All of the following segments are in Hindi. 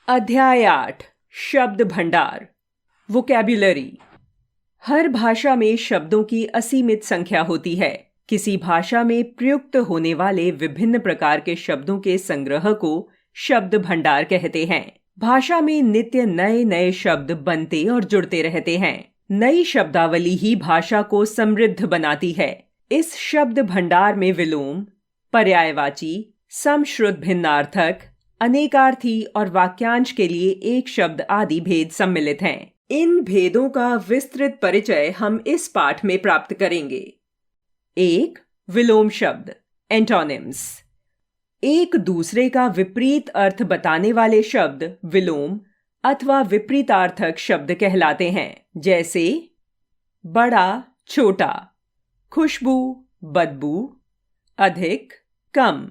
अध्याय 8 शब्द भंडार। वोकैब्युलरी। हर भाषा में शब्दों की असीमित संख्या होती है। किसी भाषा में प्रयुक्त होने वाले विभिन्न प्रकार के शब्दों के संग्रह को शब्द भंडार कहते हैं। भाषा में नित्य नए नए शब्द बनते और जुड़ते रहते हैं। नई शब्दावली ही भाषा को समृद्ध बनाती है। इस शब्द भंडार में विलोम, पर्यायवाची, समश्रुत भिन्नार्थक, अनेकार्थी और वाक्यांश के लिए एक शब्द आदि भेद सम्मिलित हैं। इन भेदों का विस्तृत परिचय हम इस पाठ में प्राप्त करेंगे। 1. विलोम शब्द, एंटोनिम्स। एक दूसरे का विपरीत अर्थ बताने वाले शब्द विलोम अथवा विपरीतार्थक शब्द कहलाते हैं। जैसे बड़ा, छोटा, खुशबू, बदबू, अधिक, कम।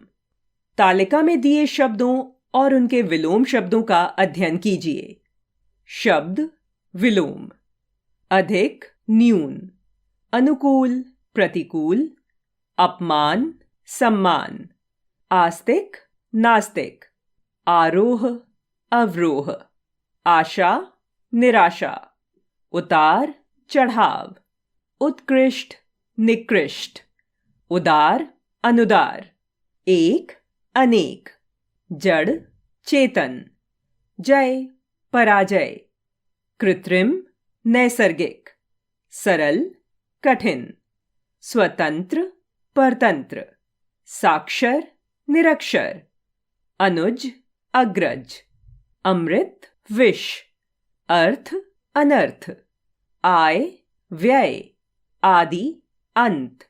तालिका में दिए शब्दों और उनके विलोम शब्दों का अध्ययन कीजिए। शब्द विलोम: अधिक, न्यून, अनुकूल, प्रतिकूल, अपमान, सम्मान, आस्तिक, नास्तिक, आरोह, अवरोह, आशा, निराशा, उतार, चढ़ाव, उत्कृष्ट, निकृष्ट, उदार, अनुदार, एक, अनेक, जड़, चेतन, जय, पराजय, कृत्रिम, नैसर्गिक, सरल, कठिन, स्वतंत्र, परतंत्र, साक्षर, निरक्षर, अनुज, अग्रज, अमृत, विष, अर्थ, अनर्थ, आय, व्यय, आदि, अंत,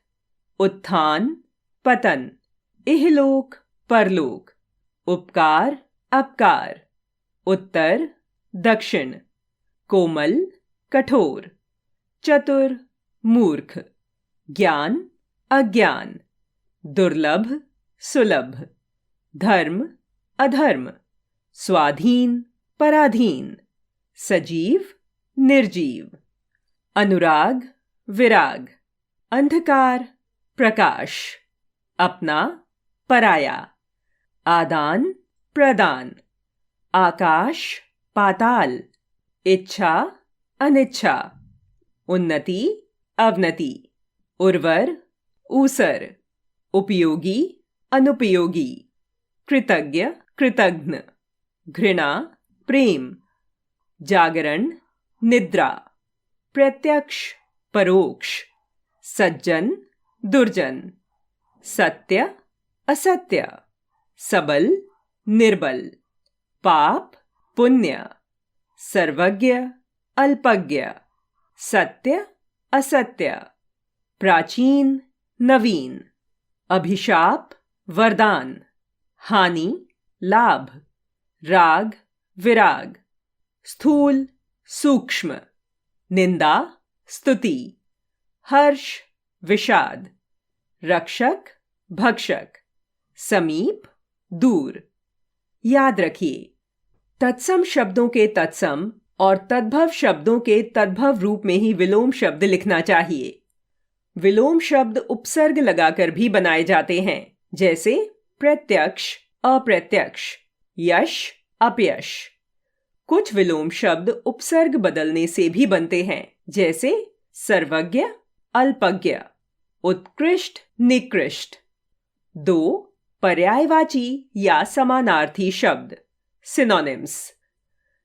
उत्थान, पतन, इहलोक, परलोक, उपकार, अपकार, उत्तर, दक्षिण, कोमल, कठोर, चतुर, मूर्ख, ज्ञान, अज्ञान, दुर्लभ, सुलभ, धर्म, अधर्म, स्वाधीन, पराधीन, सजीव, निर्जीव, अनुराग, विराग, अंधकार, प्रकाश, अपना, पराया, आदान, प्रदान, आकाश, पाताल, इच्छा, अनिच्छा, उन्नति, अवनति, उर्वर, ऊसर, उपयोगी, अनुपयोगी, कृतज्ञ, कृतघ्न, घृणा, प्रेम, जागरण, निद्रा, प्रत्यक्ष, परोक्ष, सज्जन, दुर्जन, सत्य, असत्य, सबल, निर्बल, पाप, पुण्य, सर्वज्ञ, अल्पज्ञ, सत्य, असत्य, प्राचीन, नवीन, अभिशाप, वरदान, हानि, लाभ, राग, विराग, स्थूल, सूक्ष्म, निंदा, स्तुति, हर्ष, विषाद, रक्षक, भक्षक, समीप, दूर। याद रखिए, तत्सम शब्दों के तत्सम और तद्भव शब्दों के तद्भव रूप में ही विलोम शब्द लिखना चाहिए। विलोम शब्द उपसर्ग लगाकर भी बनाए जाते हैं, जैसे प्रत्यक्ष, अप्रत्यक्ष, यश, अपयश। कुछ विलोम शब्द उपसर्ग बदलने से भी बनते हैं, जैसे सर्वज्ञ, अल्पज्ञ, उत्कृष्ट, निकृष्ट। 2. पर्यायवाची या समानार्थी शब्द, सिनोनिम्स।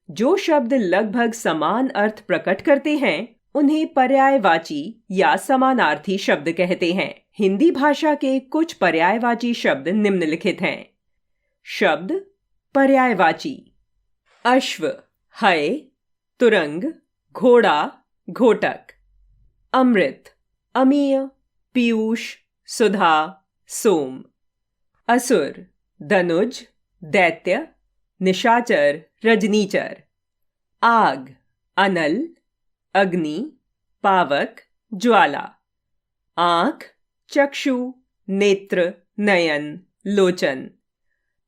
जो शब्द लगभग समान अर्थ प्रकट करते हैं उन्हें पर्यायवाची या समानार्थी शब्द कहते हैं। हिंदी भाषा के कुछ पर्यायवाची शब्द निम्नलिखित हैं। शब्द पर्यायवाची: अश्व, हय, तुरंग, घोड़ा, घोटक। अमृत, अमीय, पीयूष, सुधा, सोम। असुर, धनुज, दैत्य, निशाचर, रजनीचर। आग, अनल, अग्नि, पावक, ज्वाला। आंख, चक्षु, नेत्र, नयन, लोचन।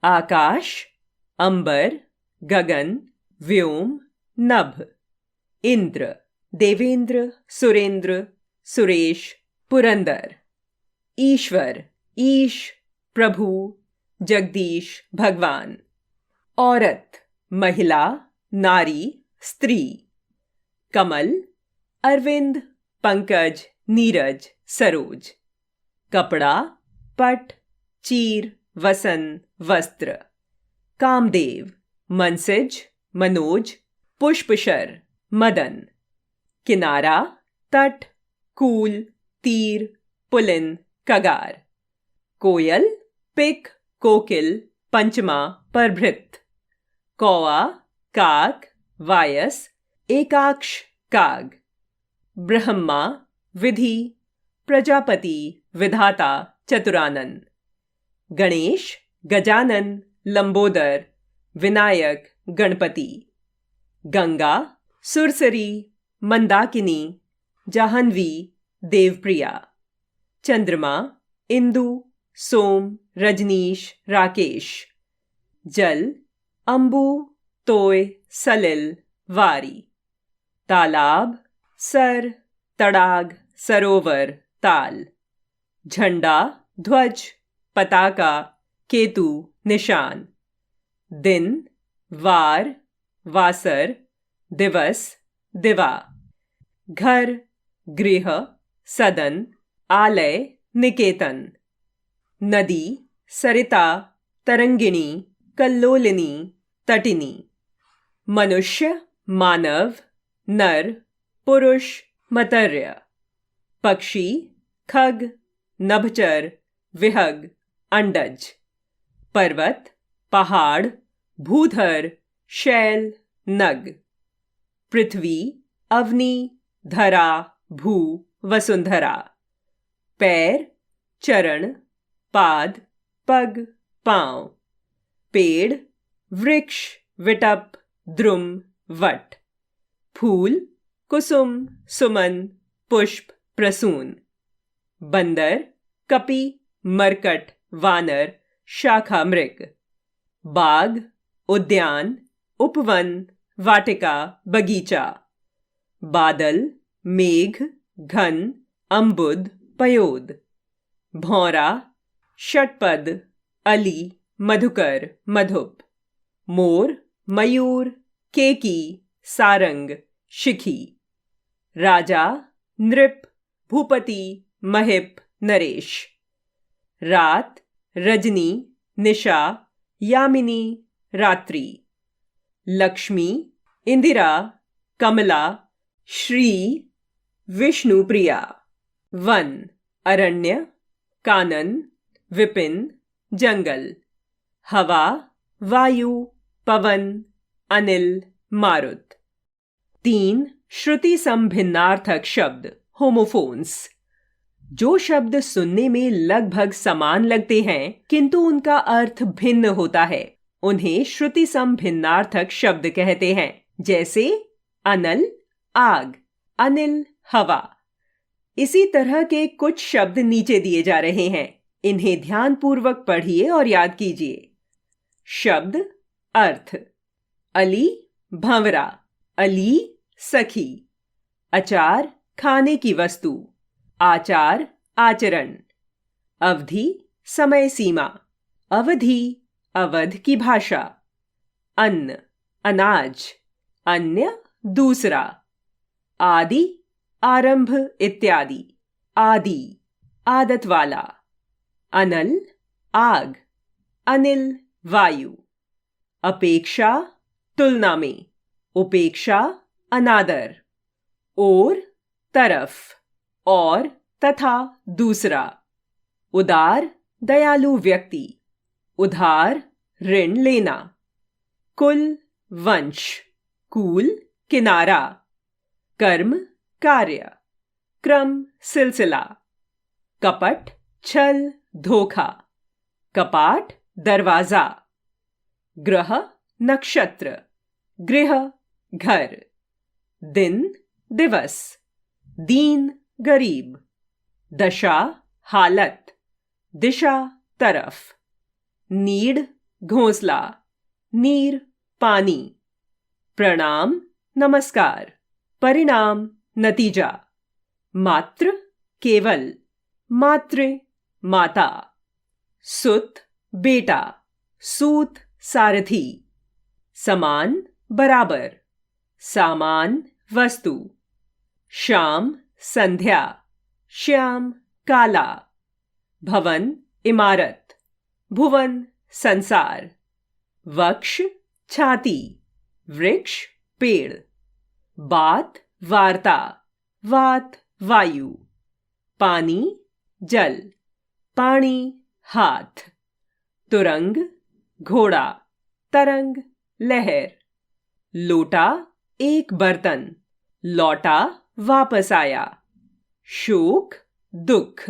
आकाश, अंबर, गगन, व्योम, नभ। इंद्र, देवेंद्र, सुरेंद्र, सुरेश, पुरंदर। ईश्वर, ईश, प्रभु, जगदीश, भगवान। औरत, महिला, नारी, स्त्री। कमल, अरविंद, पंकज, नीरज, सरोज। कपड़ा, पट, चीर, वसन, वस्त्र। कामदेव, मनसिज, मनोज, पुष्पशर, मदन। किनारा, तट, कूल, तीर, पुलिन, कगार। कोयल, पिक, कोकिल, पंचमा, परभृत। कौआ, काक, वायस, एकाक्ष, काग। ब्रह्मा, विधि, प्रजापति, विधाता, चतुरानन। गणेश, गजानन, लंबोदर, विनायक, गणपति। गंगा, सुरसरी, मंदाकिनी, जाह्नवी, देवप्रिया। चंद्रमा, इंदु, सोम, रजनीश, राकेश। जल, अंबु, तोय, सलिल, वारी। तालाब, सर, तड़ाग, सरोवर, ताल। झंडा, ध्वज, पताका, केतु, निशान। दिन, वार, वासर, दिवस, दिवा। घर, गृह, सदन, आलय, निकेतन। नदी, सरिता, तरंगिणी, कल्लोलिनी, तटिनी। मनुष्य, मानव, नर, पुरुष, मतर्य। पक्षी, खग, नभचर, विहग, अंडज। पर्वत, पहाड़, भूधर, शैल, नग। पृथ्वी, अवनी, धरा, भू, वसुंधरा। पैर, चरण, पाद, पग, पांव। पेड़, वृक्ष, विटप, द्रुम, वट। फूल, कुसुम, सुमन, पुष्प, प्रसून। बंदर, कपि, मरकट, वानर, शाखा, मृग। बाग, उद्यान, उपवन, वाटिका, बगीचा। बादल, मेघ, घन, अम्बुद, पयोद। भौरा, षटपद, अली, मधुकर, मधुप। मोर, मयूर, केकी, सारंग, शिखी। राजा, नृप, भूपति, महिप, नरेश। रात, रजनी, निशा, यामिनी, रात्रि। लक्ष्मी, इंदिरा, कमला, श्री, विष्णुप्रिया। वन, अरण्य, कानन, विपिन, जंगल। हवा, वायु, पवन, अनिल, मारुत। 3 श्रुति संभिन्नार्थक शब्द, होमोफोन्स। जो शब्द सुनने में लगभग समान लगते हैं किंतु उनका अर्थ भिन्न होता है, उन्हें श्रुति संभिन्नार्थक शब्द कहते हैं। जैसे अनल, आग, अनिल, हवा। इसी तरह के कुछ शब्द नीचे दिए जा रहे हैं, इन्हें ध्यानपूर्वक पढ़िए और याद कीजिए। शब्द, अर्थ। अली, भंवरा, अली, सखी। अचार, खाने की वस्तु। आचार, आचरण। अवधि, समय सीमा। अवधि, अवध की भाषा। अन्न, अनाज। अन्य, दूसरा। आदि, आरंभ, इत्यादि। आदि, आदत वाला। अनल, आग। अनिल, वायु। अपेक्षा, तुलना में। उपेक्षा, अनादर। और, तरफ। और, तथा, दूसरा। उदार, दयालु व्यक्ति। उधार, ऋण लेना। कुल, वंश। कूल, किनारा। कर्म, कार्य। क्रम, सिलसिला। कपट, छल, धोखा। कपाट, दरवाजा। ग्रह, नक्षत्र। गृह, घर। दिन, दिवस। दीन, गरीब। दशा, हालत। दिशा, तरफ। नीड, घोंसला। नीर, पानी। प्रणाम, नमस्कार। परिणाम, नतीजा। मात्र, केवल। मातृ, माता। सुत, बेटा। सूत, सारथी। समान बराबर, सामान वस्तु, शाम संध्या, श्याम काला, भवन इमारत, भुवन संसार, वक्ष छाती, वृक्ष पेड़, बात वार्ता, वात वायु, पानी जल, पानी हाथ, तुरंग घोड़ा, तरंग लहर, लोटा एक बर्तन, लौटा वापस आया, शोक दुख,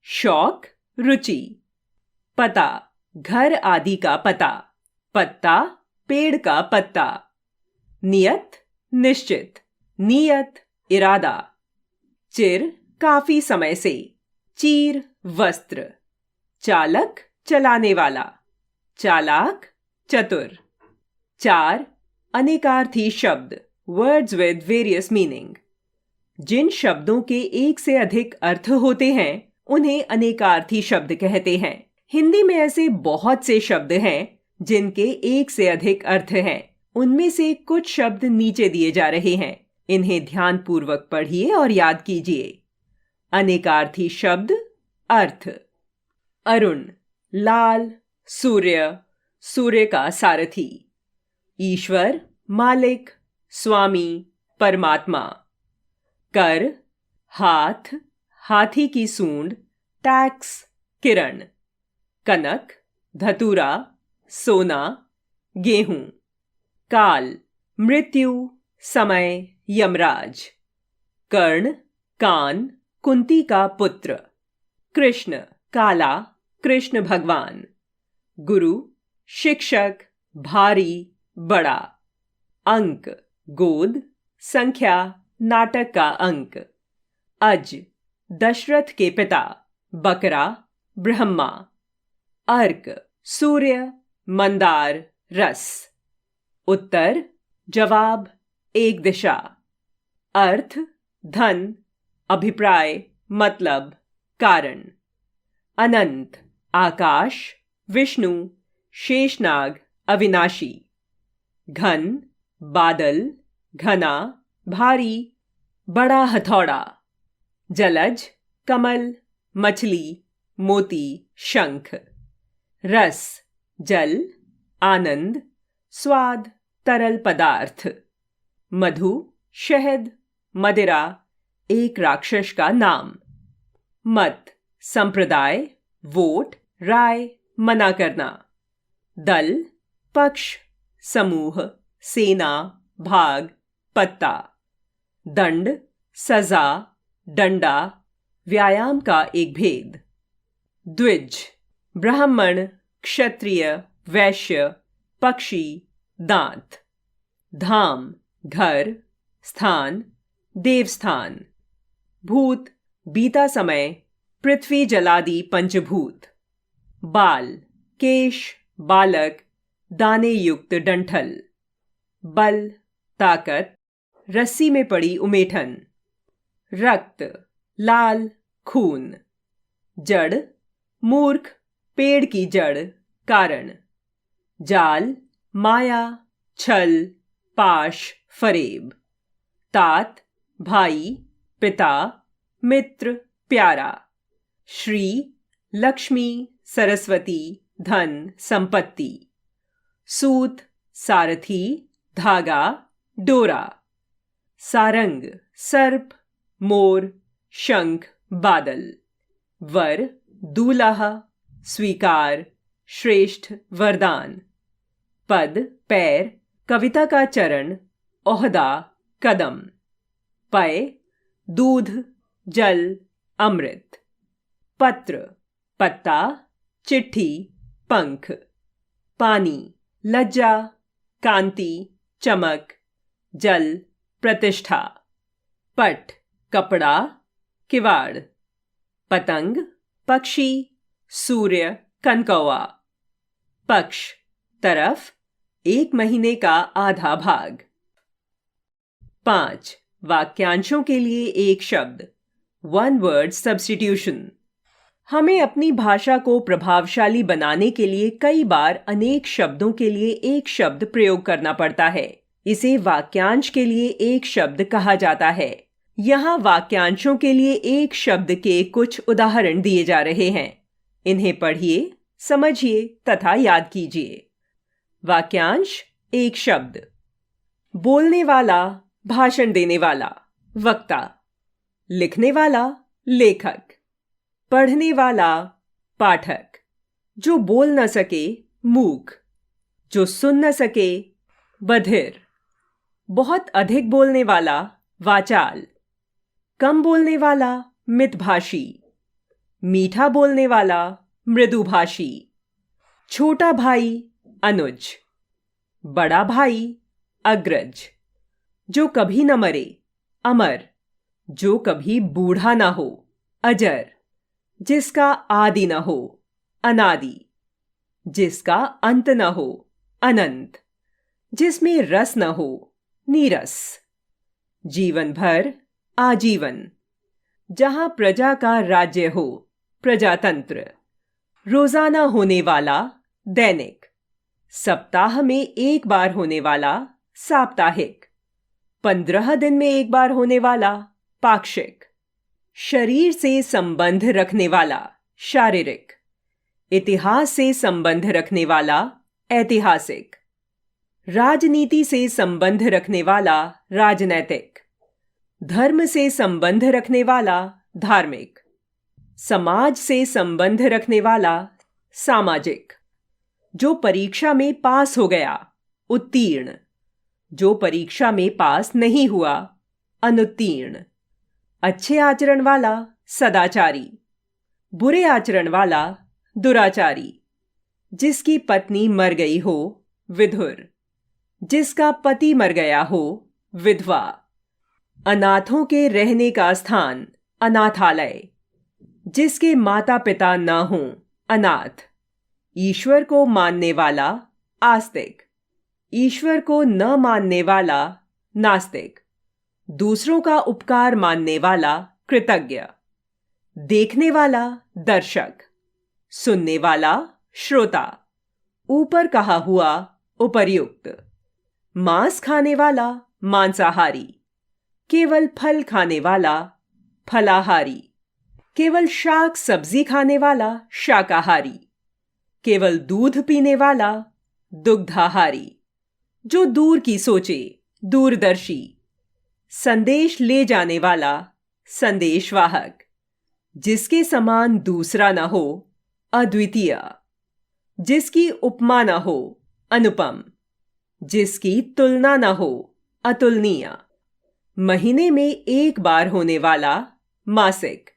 शौक रुचि, पता घर आदि का पता, पत्ता पेड़ का पत्ता, नियत निश्चित, नियत इरादा, चिर काफी समय से, चीर वस्त्र, चालक चलाने वाला, चालाक चतुर, चार अनेकार्थी शब्द, वर्ड्स विद वेरियस मीनिंग। जिन शब्दों के एक से अधिक अर्थ होते हैं उन्हें अनेकार्थी शब्द कहते हैं। हिंदी में ऐसे बहुत से शब्द हैं जिनके एक से अधिक अर्थ हैं। उनमें से कुछ शब्द नीचे दिए जा रहे हैं, इन्हें ध्यानपूर्वक पढ़िए और याद कीजिए। अनेकार्थी शब्द अर्थ: अरुण, लाल, सूर्य, सूर्य का सारथी, ईश्वर, मालिक, स्वामी, परमात्मा, कर, हाथ, हाथी की सूंड, टैक्स, किरण, कनक, धतूरा, सोना, गेहूं, काल, मृत्यु, समय, यमराज, कर्ण, कान, कुंती का पुत्र, कृष्ण, काला, कृष्ण भगवान, गुरु, शिक्षक, भारी, बड़ा, अंक, गोद, संख्या, नाटक का अंक, अज, दशरथ के पिता, बकरा, ब्रह्मा, अर्क, सूर्य, मंदार, रस, उत्तर, जवाब, एक दिशा, अर्थ, धन, अभिप्राय, मतलब, कारण, अनंत, आकाश, विष्णु, शेषनाग, अविनाशी, घन, बादल, घना, भारी, बड़ा हथौड़ा, जलज, कमल, मछली, मोती, शंख, रस, जल, आनंद, स्वाद, तरल पदार्थ, मधु, शहद, मदिरा, एक राक्षस का नाम, मत, संप्रदाय, वोट, राय, मना करना, दल, पक्ष, समूह, सेना, भाग, पत्ता, दंड, सजा, डंडा, व्यायाम का एक भेद, द्विज, ब्राह्मण, क्षत्रिय, वैश्य, पक्षी, दांत, धाम, घर, स्थान, देवस्थान, भूत, बीता समय, पृथ्वी जलादि पंचभूत, बाल, केश, बालक, दाने युक्त डंठल, बल, ताकत, रस्सी में पड़ी उमेठन, रक्त, लाल, खून, जड़, मूर्ख, पेड़ की जड़, कारण, जाल, माया, छल, पाश, फरेब, तात, भाई, पिता, मित्र, प्यारा, श्री, लक्ष्मी, सरस्वती, धन, संपत्ति, सूत, सारथी, धागा, डोरा, सारंग, सर्प, मोर, शंख, बादल, वर, दूल्हा, स्वीकार, श्रेष्ठ, वरदान, पद, पैर, कविता का चरण, ओहदा, कदम, पय, दूध, जल, अमृत, पत्र, पत्ता, चिट्ठी, पंख, पानी, लज्जा, कांति, चमक, जल, प्रतिष्ठा, पट, कपड़ा, किवाड़, पतंग, पक्षी, सूर्य, कनकौआ, पक्ष, तरफ, एक महीने का आधा भाग। 5 वाक्यांशों के लिए एक शब्द, वन वर्ड सब्स्टिट्यूशन। हमें अपनी भाषा को प्रभावशाली बनाने के लिए कई बार अनेक शब्दों के लिए एक शब्द प्रयोग करना पड़ता है। इसे वाक्यांश के लिए एक शब्द कहा जाता है। यहाँ वाक्यांशों के लिए एक शब्द के कुछ उदाहरण दिए जा रहे हैं। इन्हें पढ़िए, समझिए तथा याद कीजिए। वाक्यांश एक शब्द। बोलने वाला, भाषण देने वाला, वक्ता। लिखने वाला, लेखक। पढ़ने वाला, पाठक। जो बोल न सके, मूक। जो सुन न सके, बधिर। बहुत अधिक बोलने वाला, वाचाल। कम बोलने वाला, मितभाषी। मीठा बोलने वाला, मृदुभाषी। छोटा भाई, अनुज। बड़ा भाई, अग्रज। जो कभी न मरे, अमर। जो कभी बूढ़ा न हो, अजर। जिसका आदि न हो, अनादि। जिसका अंत न हो, अनंत। जिसमें रस न हो, नीरस। जीवन भर, आजीवन। जहां प्रजा का राज्य हो, प्रजातंत्र। रोजाना होने वाला, दैनिक। सप्ताह में एक बार होने वाला, साप्ताहिक। 15 दिन में एक बार होने वाला, पाक्षिक। शरीर से संबंध रखने वाला, शारीरिक। इतिहास से संबंध रखने वाला, ऐतिहासिक। राजनीति से संबंध रखने वाला, राजनैतिक। धर्म से संबंध रखने वाला, धार्मिक। समाज से संबंध रखने वाला, सामाजिक। जो परीक्षा में पास हो गया, उत्तीर्ण। जो परीक्षा में पास नहीं हुआ, अनुत्तीर्ण। अच्छे आचरण वाला, सदाचारी। बुरे आचरण वाला, दुराचारी। जिसकी पत्नी मर गई हो, विधुर। जिसका पति मर गया हो, विधवा। अनाथों के रहने का स्थान, अनाथालय। जिसके माता पिता न हों, अनाथ। ईश्वर को मानने वाला, आस्तिक। ईश्वर को न मानने वाला, नास्तिक। दूसरों का उपकार मानने वाला, कृतज्ञ। देखने वाला, दर्शक। सुनने वाला, श्रोता। ऊपर कहा हुआ, उपर्युक्त। मांस खाने वाला, मांसाहारी। केवल फल खाने वाला, फलाहारी। केवल शाक सब्जी खाने वाला, शाकाहारी। केवल दूध पीने वाला, दुग्धाहारी। जो दूर की सोचे, दूरदर्शी। संदेश ले जाने वाला, संदेशवाहक। जिसके समान दूसरा न हो, अद्वितीय। जिसकी उपमा न हो, अनुपम। जिसकी तुलना न हो, अतुलनीय। महीने में एक बार होने वाला, मासिक।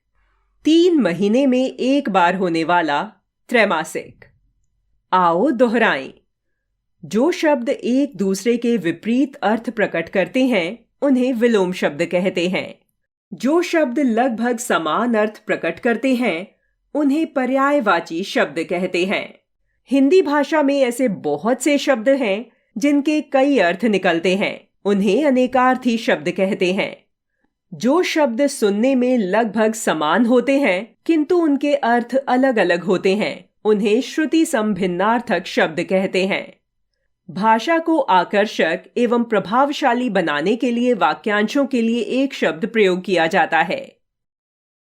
3 महीने में एक बार होने वाला, त्रैमासिक। आओ दोहराएं। जो शब्द एक दूसरे के विपरीत अर्थ प्रकट करते हैं, उन्हें विलोम शब्द कहते हैं। जो शब्द लगभग समान अर्थ प्रकट करते हैं, उन्हें पर्यायवाची शब्द कहते हैं। हिंदी भाषा में ऐसे बहुत से शब्द हैं जिनके कई अर्थ निकलते हैं। उन्हें अनेकार्थी शब्द कहते हैं। जो शब्द सुनने में लगभग समान होते हैं किंतु उनके अर्थ अलग अलग होते हैं, उन्हें श्रुति संभिन्नार्थक शब्द कहते हैं। भाषा को आकर्षक एवं प्रभावशाली बनाने के लिए वाक्यांशों के लिए एक शब्द प्रयोग किया जाता है।